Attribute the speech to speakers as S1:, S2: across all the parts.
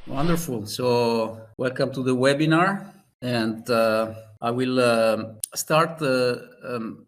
S1: Wonderful. So welcome to the webinar, and I will start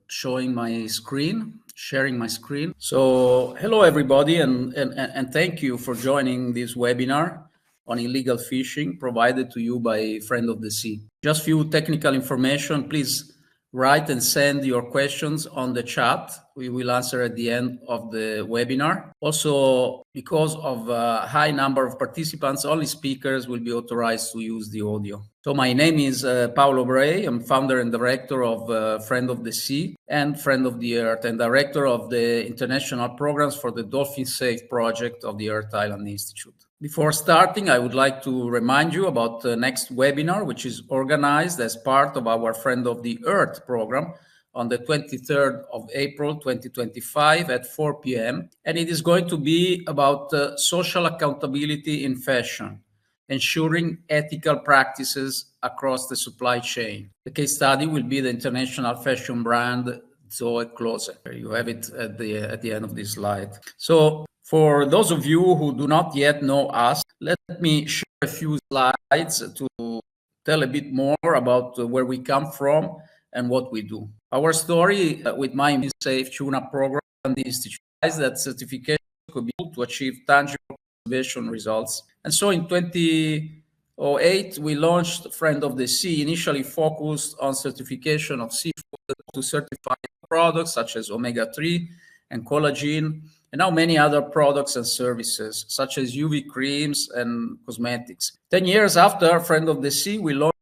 S1: showing my screen, sharing my screen. So hello everybody, and thank you for joining this webinar on illegal fishing provided to you by Friend of the Sea. Just few technical information, please write and send your questions on the chat. We will answer at the end of the webinar. Also, because of a high number of participants, only speakers will be authorized to use the audio. So my name is Paolo Bray. I'm founder and director of Friend of the Sea and Friend of the Earth, and director of the international programs for the Dolphin Safe project of the Earth Island Institute. Before starting, I would like to remind you about the next webinar, which is organized as part of our Friend of the Earth program on the 23rd of April 2025 at 4 p.m. And it is going to be about social accountability in fashion, ensuring ethical practices across the supply chain. The case study will be the international fashion brand Zoe Closet. You have it at the end of this slide. So for those of you who do not yet know us, let me share a few slides to tell a bit more about where we come from and what we do. Our story with my Safe Tuna program and the institute is that certification could be used to achieve tangible conservation results. And so in 2008, we launched Friend of the Sea, initially focused on certification of seafood to certify products such as omega-3 and collagen, and now many other products and services, such as UV creams and cosmetics. 10 years after Friend of the Sea, we launched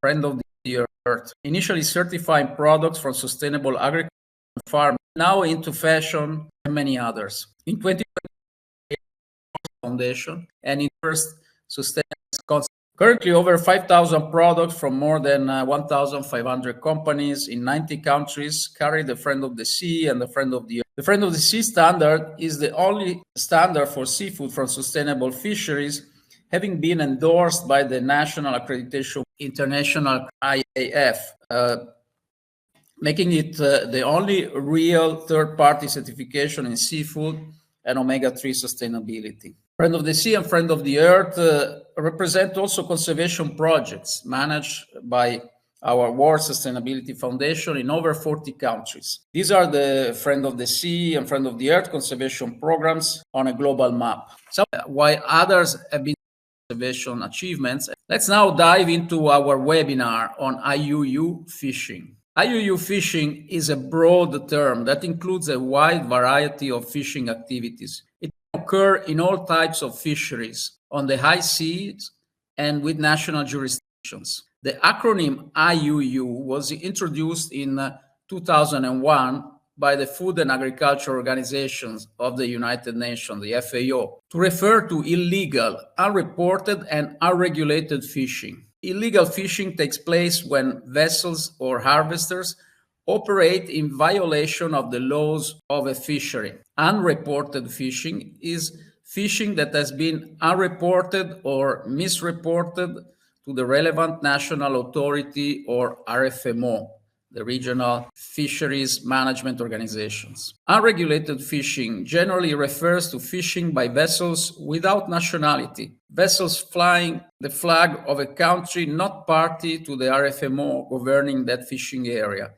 S1: Friend of the Earth, initially certifying products from sustainable agriculture and farming, now into fashion and many others. In 2020, Foundation and in first sustainable concept. Currently, over 5,000 products from more than 1,500 companies in 90 countries carry the Friend of the Sea and the Friend of the Earth. The Friend of the Sea standard is the only standard for seafood from sustainable fisheries, having been endorsed by the National Accreditation International IAF, making it the only real third-party certification in seafood and omega-3 sustainability. Friend of the Sea and Friend of the Earth represent also conservation projects managed by our World Sustainability Foundation in over 40 countries. These are the Friend of the Sea and Friend of the Earth conservation programs on a global map. So while others have been conservation achievements, let's now dive into our webinar on IUU fishing. IUU fishing is a broad term that includes a wide variety of fishing activities. It occur in all types of fisheries, on the high seas and with national jurisdictions. The acronym IUU was introduced in 2001 by the Food and Agriculture Organizations of the United Nations, the FAO, to refer to illegal, unreported, and unregulated fishing. Illegal fishing takes place when vessels or harvesters operate in violation of the laws of a fishery. Unreported fishing is fishing that has been unreported or misreported to the relevant national authority or RFMO, the regional fisheries management organizations. Unregulated fishing generally refers to fishing by vessels without nationality, vessels flying the flag of a country not party to the RFMO governing that fishing area,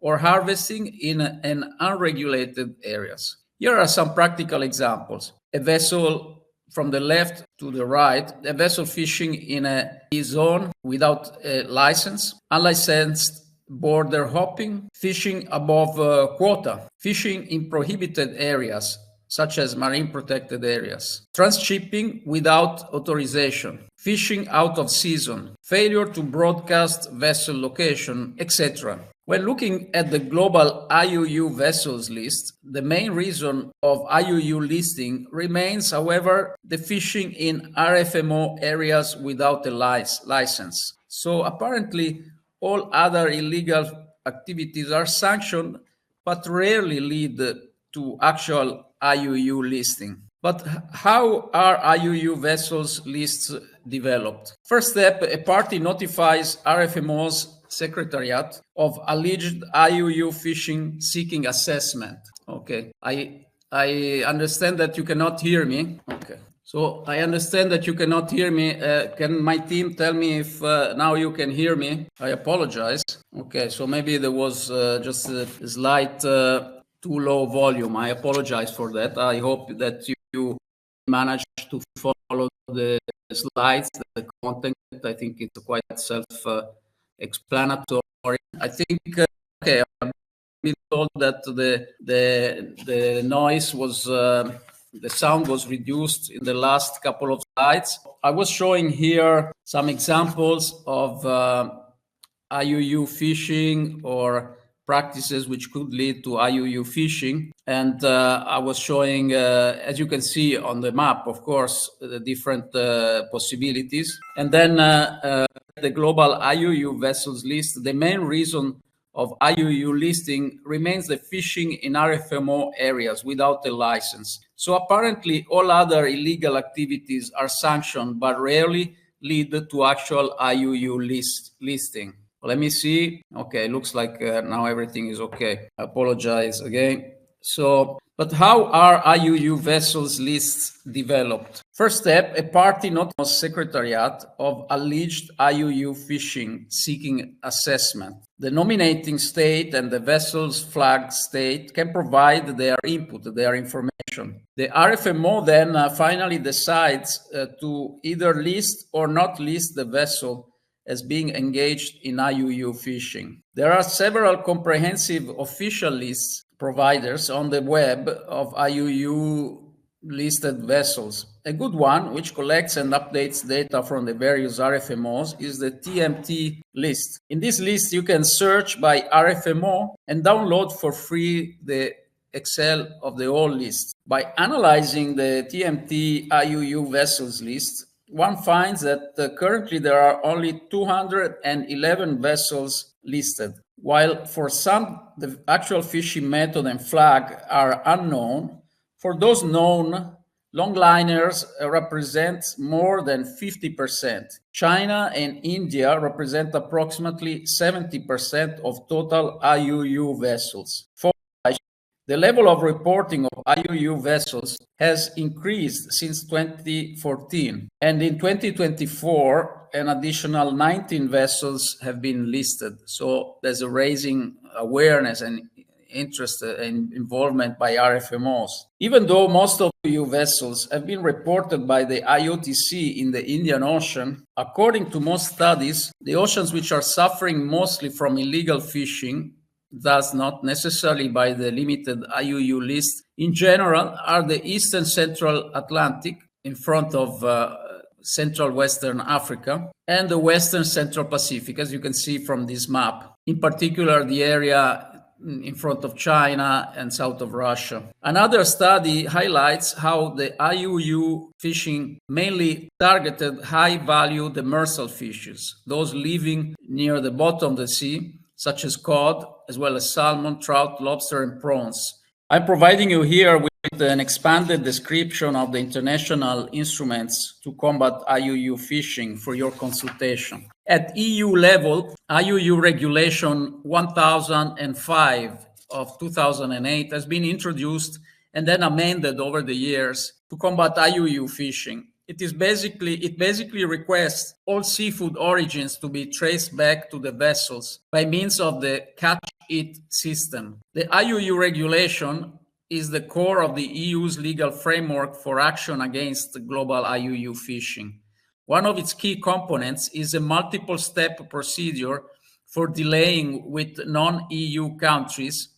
S1: or harvesting in an unregulated areas. Here are some practical examples. A vessel from the left to the right, a vessel fishing in a zone without a license, unlicensed border hopping, fishing above quota, fishing in prohibited areas, such as marine protected areas, transshipping without authorization, fishing out of season, failure to broadcast vessel location, etc. When looking at the global IUU vessels list, the main reason of IUU listing remains, however, the fishing in RFMO areas without a license. So apparently, all other illegal activities are sanctioned, but rarely lead to actual IUU listing. But how are IUU vessels lists developed? First step, a party notifies RFMO's Secretariat of alleged IUU fishing seeking assessment. Okay, I understand that you cannot hear me. Okay, So I understand that you cannot hear me. Can my team tell me if now you can hear me? I apologize. Okay, so maybe there was just a slight too low volume. I apologize for that. I hope that you managed to follow the slides, the content. I think it's quite self-explanatory. I think, okay, I've been told that the noise was, the sound was reduced in the last couple of slides. I was showing here some examples of IUU fishing or practices which could lead to IUU fishing. And I was showing, as you can see on the map, of course, the different possibilities. And then the global IUU vessels list, the main reason of IUU listing remains the fishing in RFMO areas without a license. So apparently all other illegal activities are sanctioned, but rarely lead to actual IUU listing. Let me see. Okay, looks like now everything is okay. I apologize again. So, but how are IUU vessels lists developed? First step, a party not secretariat of alleged IUU fishing seeking assessment. The nominating state and the vessel's flag state can provide their input, their information. The RFMO then finally decides to either list or not list the vessel as being engaged in IUU fishing. There are several comprehensive official lists providers on the web of IUU listed vessels. A good one, which collects and updates data from the various RFMOs, is the TMT list. In this list, you can search by RFMO and download for free the Excel of the whole list. By analyzing the TMT IUU vessels list, one finds that currently there are only 211 vessels listed, while for some the actual fishing method and flag are unknown. For those known, longliners represent more than 50%. China and India represent approximately 70% of total IUU vessels. The level of reporting of IUU vessels has increased since 2014, and in 2024, an additional 19 vessels have been listed. So there's a raising awareness and interest and involvement by RFMOs. Even though most of IUU vessels have been reported by the IOTC in the Indian Ocean, according to most studies, the oceans which are suffering mostly from illegal fishing, thus not necessarily by the limited IUU list, in general are the Eastern Central Atlantic in front of Central Western Africa and the Western Central Pacific, as you can see from this map, in particular the area in front of China and south of Russia. Another study highlights how the IUU fishing mainly targeted high-value demersal fishes, those living near the bottom of the sea, such as cod, as well as salmon, trout, lobster, and prawns. I'm providing you here with an expanded description of the international instruments to combat IUU fishing for your consultation. At EU level, IUU Regulation 1005 of 2008 has been introduced and then amended over the years to combat IUU fishing. It basically requests all seafood origins to be traced back to the vessels by means of the catch-it system. The IUU regulation is the core of the EU's legal framework for action against global IUU fishing. One of its key components is a multiple-step procedure for dealing with non-EU countries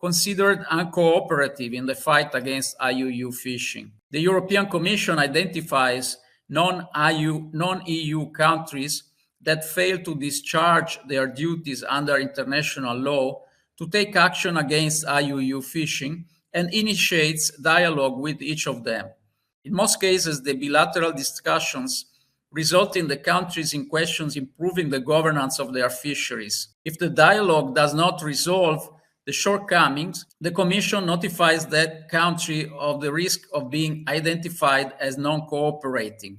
S1: considered uncooperative in the fight against IUU fishing. The European Commission identifies non-EU countries that fail to discharge their duties under international law to take action against IUU fishing and initiates dialogue with each of them. In most cases, the bilateral discussions result in the countries in question improving the governance of their fisheries. If the dialogue does not resolve the shortcomings, the Commission notifies that country of the risk of being identified as non-cooperating.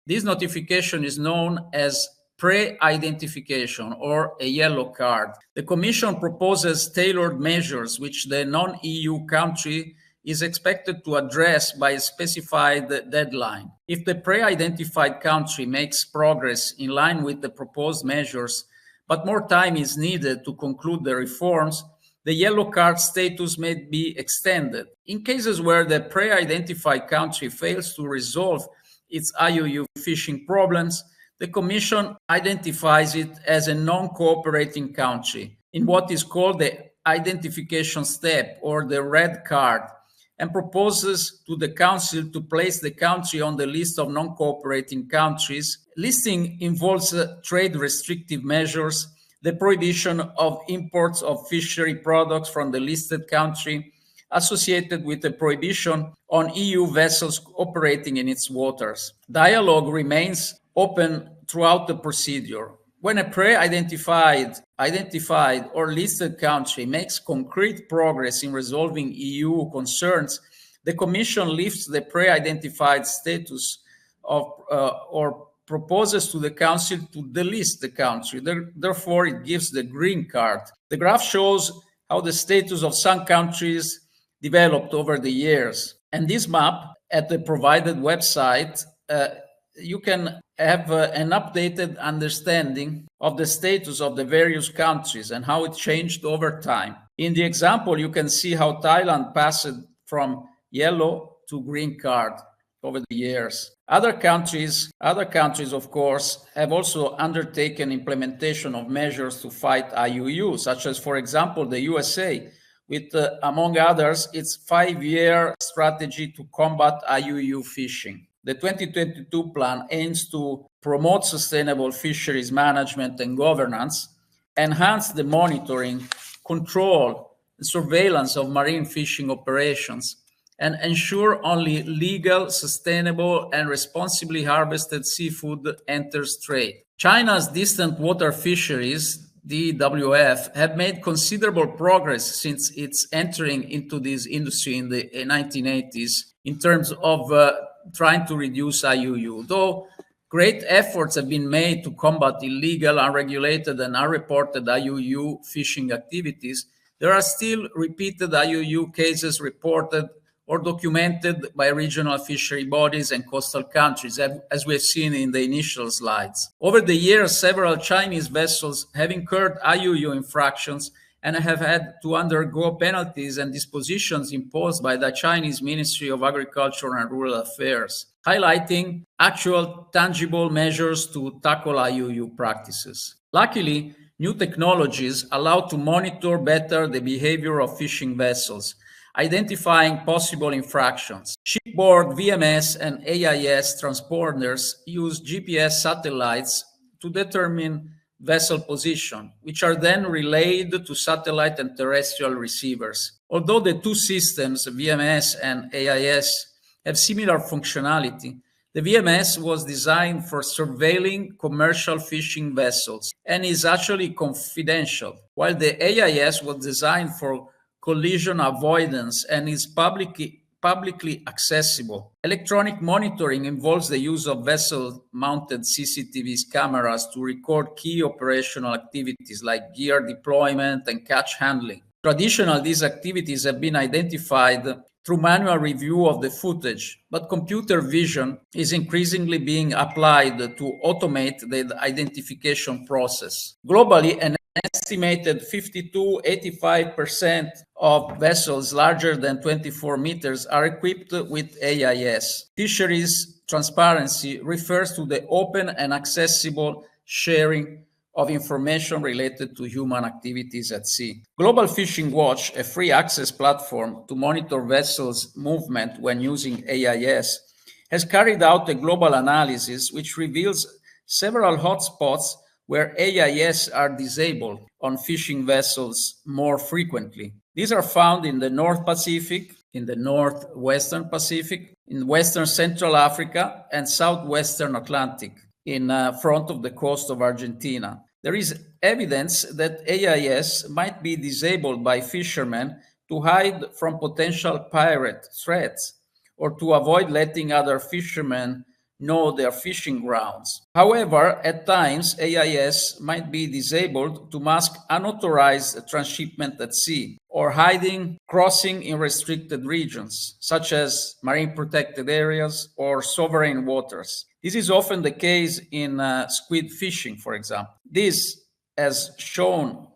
S1: This notification is known as pre-identification or a yellow card. The Commission proposes tailored measures which the non-EU country is expected to address by a specified deadline. If the pre-identified country makes progress in line with the proposed measures, but more time is needed to conclude the reforms, the yellow card status may be extended. In cases where the pre-identified country fails to resolve its IUU fishing problems, the Commission identifies it as a non-cooperating country in what is called the identification step or the red card, and proposes to the Council to place the country on the list of non-cooperating countries. Listing involves trade restrictive measures, the prohibition of imports of fishery products from the listed country, associated with the prohibition on EU vessels operating in its waters. Dialogue remains open throughout the procedure. When a pre-identified or listed country makes concrete progress in resolving EU concerns, the Commission lifts the pre-identified status or proposes to the Council to delist the country. Therefore, it gives the green card. The graph shows how the status of some countries developed over the years. And this map at the provided website, you can have an updated understanding of the status of the various countries and how it changed over time. In the example, you can see how Thailand passed from yellow to green card over the years. Other countries, of course, have also undertaken implementation of measures to fight IUU, such as, for example, the USA, with, among others, its 5-year strategy to combat IUU fishing. The 2022 plan aims to promote sustainable fisheries management and governance, enhance the monitoring, control, and surveillance of marine fishing operations, and ensure only legal, sustainable, and responsibly harvested seafood enters trade. China's distant water fisheries, DWF, have made considerable progress since its entering into this industry in the 1980s in terms of trying to reduce IUU. Though great efforts have been made to combat illegal, unregulated, and unreported IUU fishing activities, there are still repeated IUU cases reported or documented by regional fishery bodies and coastal countries, as we have seen in the initial slides. Over the years, several Chinese vessels have incurred IUU infractions and have had to undergo penalties and dispositions imposed by the Chinese Ministry of Agriculture and Rural Affairs, highlighting actual tangible measures to tackle IUU practices. Luckily, new technologies allow to monitor better the behavior of fishing vessels, identifying possible infractions. Shipboard VMS and AIS transponders use GPS satellites to determine vessel position, which are then relayed to satellite and terrestrial receivers. Although the two systems, VMS and AIS, have similar functionality, the VMS was designed for surveilling commercial fishing vessels and is actually confidential, while the AIS was designed for collision avoidance and is publicly accessible. Electronic monitoring involves the use of vessel-mounted CCTV cameras to record key operational activities like gear deployment and catch handling. Traditionally, these activities have been identified through manual review of the footage, but computer vision is increasingly being applied to automate the identification process. Globally, an estimated 50–85% of vessels larger than 24 meters are equipped with AIS. Fisheries transparency refers to the open and accessible sharing of information related to human activities at sea. Global Fishing Watch, a free access platform to monitor vessels' movement when using AIS, has carried out a global analysis which reveals several hotspots where AIS are disabled on fishing vessels more frequently. These are found in the North Pacific, in the Northwestern Pacific, in Western Central Africa, and Southwestern Atlantic, in front of the coast of Argentina. There is evidence that AIS might be disabled by fishermen to hide from potential pirate threats or to avoid letting other fishermen know their fishing grounds. However, at times, AIS might be disabled to mask unauthorized transshipment at sea or hiding, crossing in restricted regions, such as marine protected areas or sovereign waters. This is often the case in squid fishing, for example. This, as shown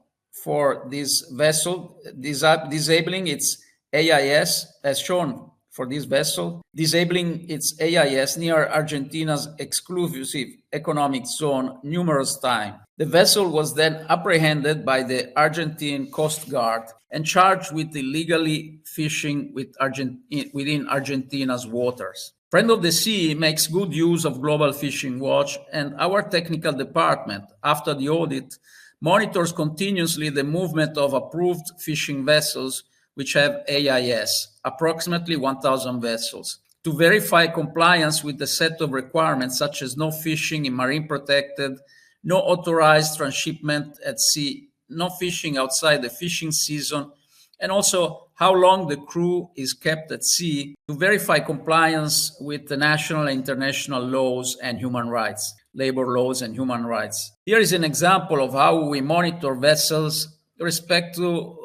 S1: for this vessel, disabling its AIS, as shown for this vessel, disabling its AIS near Argentina's exclusive economic zone numerous times. The vessel was then apprehended by the Argentine Coast Guard and charged with illegally fishing within Argentina's waters. Friend of the Sea makes good use of Global Fishing Watch, and our technical department, after the audit, monitors continuously the movement of approved fishing vessels which have AIS, approximately 1,000 vessels, to verify compliance with the set of requirements such as no fishing in marine protected, no authorized transshipment at sea, no fishing outside the fishing season, and also how long the crew is kept at sea, to verify compliance with the national and international laws and human rights, labor laws and human rights. Here is an example of how we monitor vessels with respect to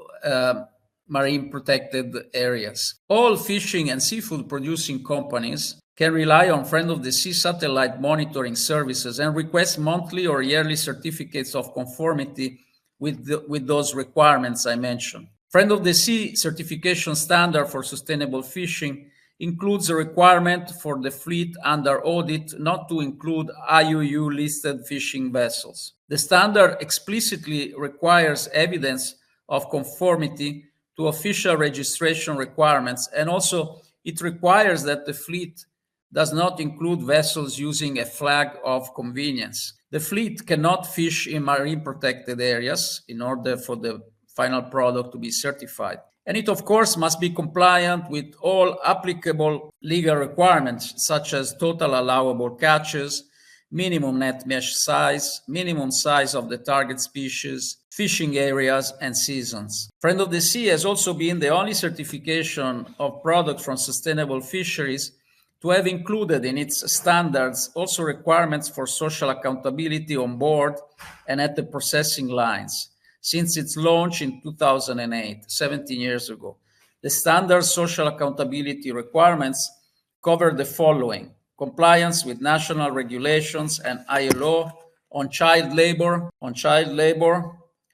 S1: marine protected areas. All fishing and seafood producing companies can rely on Friend of the Sea satellite monitoring services and request monthly or yearly certificates of conformity with those requirements I mentioned. Friend of the Sea certification standard for sustainable fishing includes a requirement for the fleet under audit not to include IUU listed fishing vessels. The standard explicitly requires evidence of conformity to official registration requirements, and also it requires that the fleet does not include vessels using a flag of convenience. The fleet cannot fish in marine protected areas in order for the final product to be certified. And it, of course, must be compliant with all applicable legal requirements, such as total allowable catches, minimum net mesh size, minimum size of the target species, fishing areas, and seasons. Friend of the Sea has also been the only certification of product from sustainable fisheries to have included in its standards also requirements for social accountability on board and at the processing lines since its launch in 2008, 17 years ago. The standard social accountability requirements cover the following: compliance with national regulations and ILO on child labor,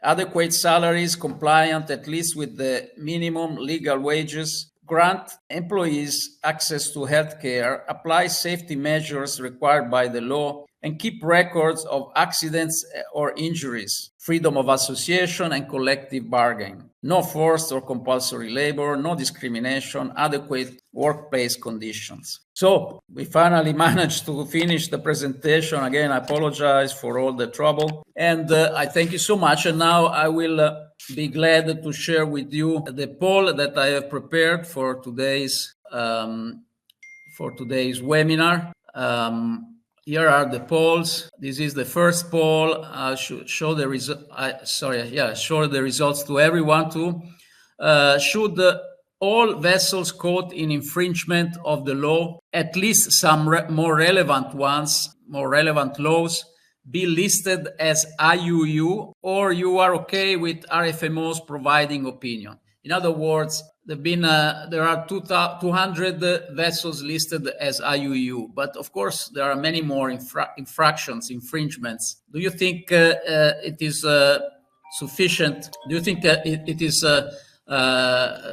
S1: adequate salaries compliant at least with the minimum legal wages, grant employees access to health care, apply safety measures required by the law, and keep records of accidents or injuries, freedom of association and collective bargaining, no forced or compulsory labor, no discrimination, adequate workplace conditions. So we finally managed to finish the presentation. Again, I apologize for all the trouble, and I thank you so much. And now I will be glad to share with you the poll that I have prepared for today's webinar. Here are the polls. This is the first poll. I should show the show the results to everyone too. Should all vessels caught in infringement of the law, at least some more relevant laws, be listed as IUU, or you are okay with RFMOs providing opinion? In other words, there are 200 vessels listed as IUU, but of course there are many more infringements. Do you think it is sufficient? Do you think it is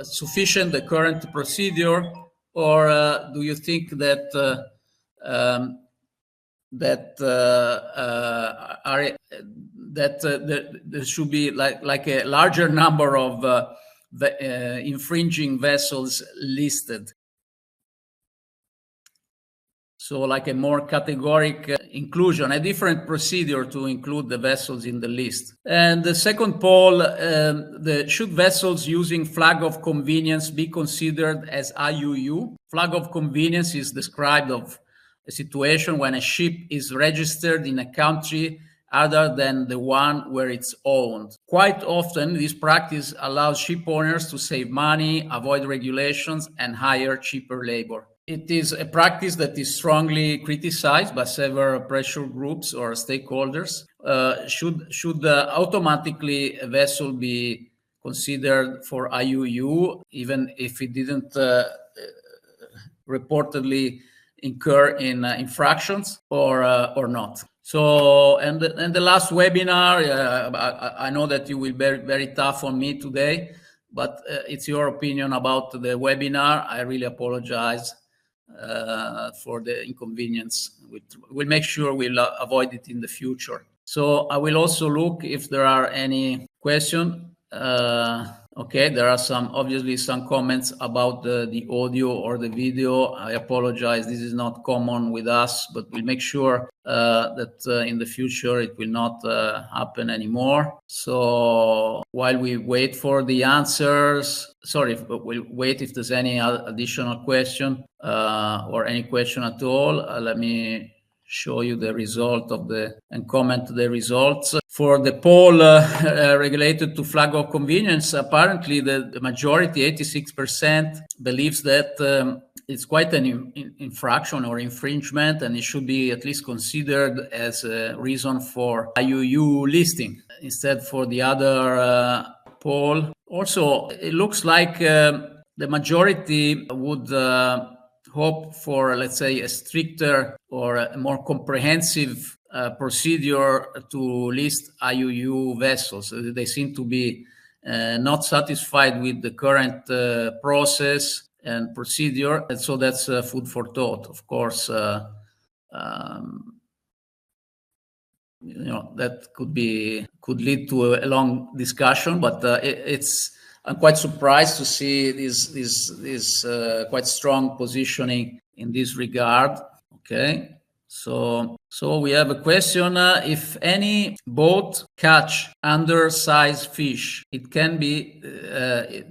S1: sufficient, the current procedure, or do you think that there should be like a larger number of infringing vessels listed? So like a more categoric inclusion, a different procedure to include the vessels in the list. And the second poll, should vessels using flag of convenience be considered as IUU? Flag of convenience is described of a situation when a ship is registered in a country other than the one where it's owned. Quite often, this practice allows ship owners to save money, avoid regulations, and hire cheaper labor. It is a practice that is strongly criticized by several pressure groups or stakeholders. Should automatically a vessel be considered for IUU, even if it didn't reportedly incur in infractions or not. So, and the last webinar, I know that you will be very tough on me today, but it's your opinion about the webinar. I really apologize for the inconvenience. We'll make sure we'll avoid it in the future. So I will also look if there are any questions. Okay, there are obviously some comments about the audio or the video. I apologize, this is not common with us, but we'll make sure that in the future it will not happen anymore. So while we wait for the answers, we'll wait if there's any additional question or any question at all. Let me show you the result and comment the results. For the poll regulated to flag of convenience, apparently the majority, 86%, believes that it's quite an infraction or infringement, and it should be at least considered as a reason for IUU listing instead for the other poll. Also, it looks like the majority would hope for, let's say, a stricter or a more comprehensive procedure to list IUU vessels. They seem to be not satisfied with the current process and procedure, and so that's food for thought. Of course, that could lead to a long discussion, but I'm quite surprised to see this quite strong positioning in this regard. Okay, so we have a question: if any boat catch undersized fish, it can be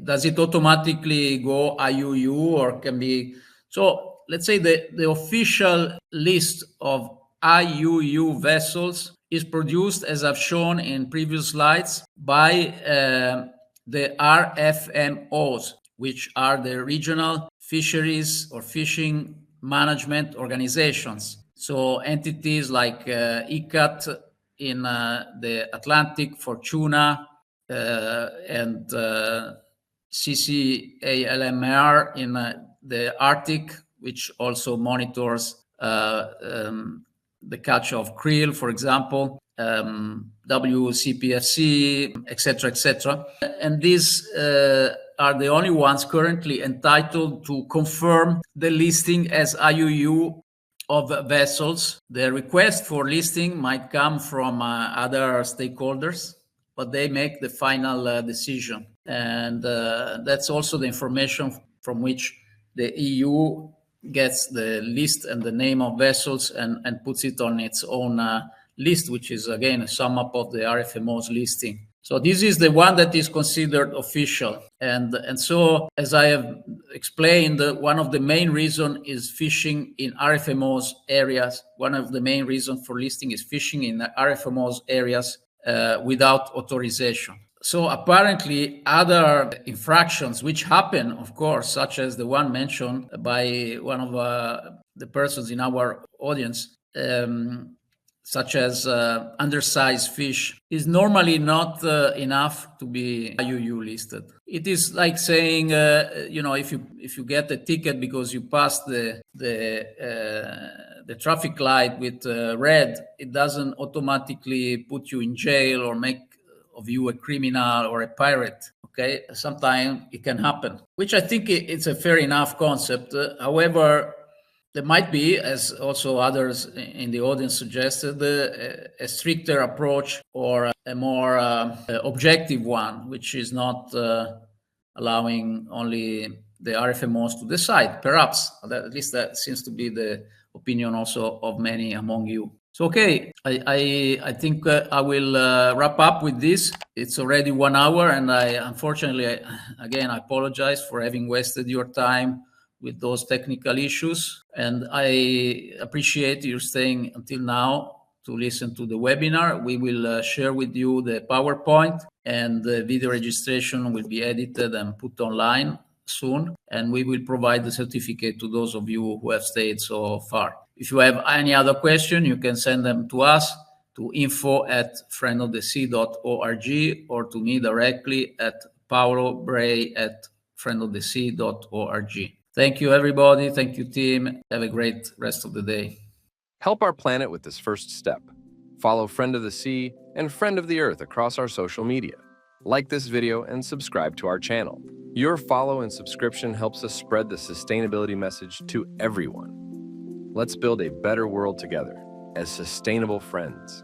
S1: does it automatically go IUU or can be? So let's say the official list of IUU vessels is produced, as I've shown in previous slides, by the RFMOs, which are the regional fisheries or fishing management organizations. So entities like ICAT in the Atlantic for tuna and CCALMR in the Arctic, which also monitors the catch of krill, for example, WCPFC, etc., etc. And these are the only ones currently entitled to confirm the listing as IUU of vessels. The request for listing might come from other stakeholders, but they make the final decision. And that's also the information from which the EU gets the list and the name of vessels and puts it on its own list, which is again a sum up of the RFMO's listing. So this is the one that is considered official. And so, as I have explained, one of the main reasons is fishing in RFMO's areas. One of the main reasons for listing is fishing in RFMO's areas without authorization. So apparently other infractions which happen, of course, such as the one mentioned by one of the persons in our audience, such as undersized fish, is normally not enough to be IUU listed. It is like saying, if you get a ticket because you passed the traffic light with red, it doesn't automatically put you in jail or make of you a criminal or a pirate. Okay, sometimes it can happen, which I think it's a fair enough concept. However, there might be, as also others in the audience suggested, a stricter approach or a more objective one, which is not allowing only the RFMOs to decide. Perhaps, at least that seems to be the opinion also of many among you. So, okay, I think I will wrap up with this. It's already 1 hour, and unfortunately, again, I apologize for having wasted your time with those technical issues. And I appreciate you staying until now to listen to the webinar. We will share with you the PowerPoint, and the video registration will be edited and put online soon. And we will provide the certificate to those of you who have stayed so far. If you have any other question, you can send them to us, to info@friendofthesea.org, or to me directly at Paolo Bray at friendofthesea.org. Thank you, everybody. Thank you, team. Have a great rest of the day.
S2: Help our planet with this first step. Follow Friend of the Sea and Friend of the Earth across our social media. Like this video and subscribe to our channel. Your follow and subscription helps us spread the sustainability message to everyone. Let's build a better world together as sustainable friends.